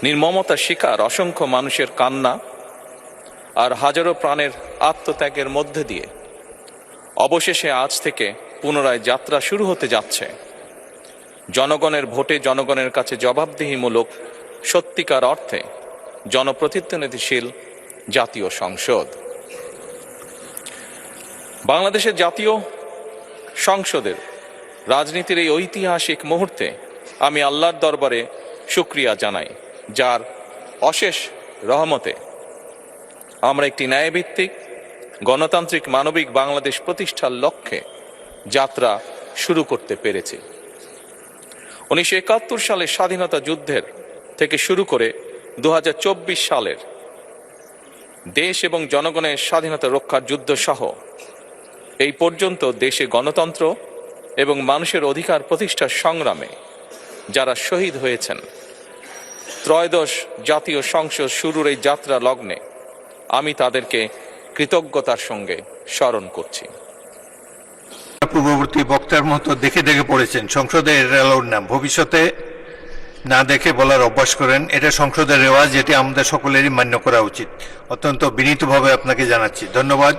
নির্মমতার শিকার অসংখ্য মানুষের কান্না আর হাজারো প্রাণের আত্মত্যাগের মধ্যে দিয়ে অবশেষে আজ থেকে পুনরায় যাত্রা শুরু হতে যাচ্ছে জনগণের ভোটে জনগণের কাছে জবাবদিহিমূলক সত্যিকার অর্থে জনপ্রতিনিধিশীল জাতীয় সংসদ। বাংলাদেশের জাতীয় সংসদের রাজনীতির এই ঐতিহাসিক মুহূর্তে আমি আল্লাহর দরবারে শুকরিয়া জানাই, যার অশেষ রহমতে আমরা একটি ন্যায়ভিত্তিক গণতান্ত্রিক মানবিক বাংলাদেশ প্রতিষ্ঠার লক্ষ্যে যাত্রা শুরু করতে পেরেছি। 1971 সালের স্বাধীনতা যুদ্ধের থেকে শুরু করে 2024 সালের দেশ এবং জনগণের স্বাধীনতা রক্ষার যুদ্ধ সহ এই পর্যন্ত দেশে গণতন্ত্র এবং মানুষের অধিকার প্রতিষ্ঠার সংগ্রামে যারা শহীদ হয়েছেন, ত্রয়োদশ জাতীয় সংসদ শুরুর এই যাত্রা লগ্নে আমি তাদেরকে কৃতজ্ঞতার সঙ্গে স্মরণ করছি। পূর্ববর্তী বক্তার মতো দেখে দেখে পড়েছেন সংসদের রেলর নাম, ভবিষ্যতে না দেখে বলার অভ্যাস করেন। এটা সংসদের রেওয়াজ, যেটি আমাদের সকলেরই মান্য করা উচিত। অত্যন্ত বিনীতভাবে আপনাকে জানাচ্ছি ধন্যবাদ।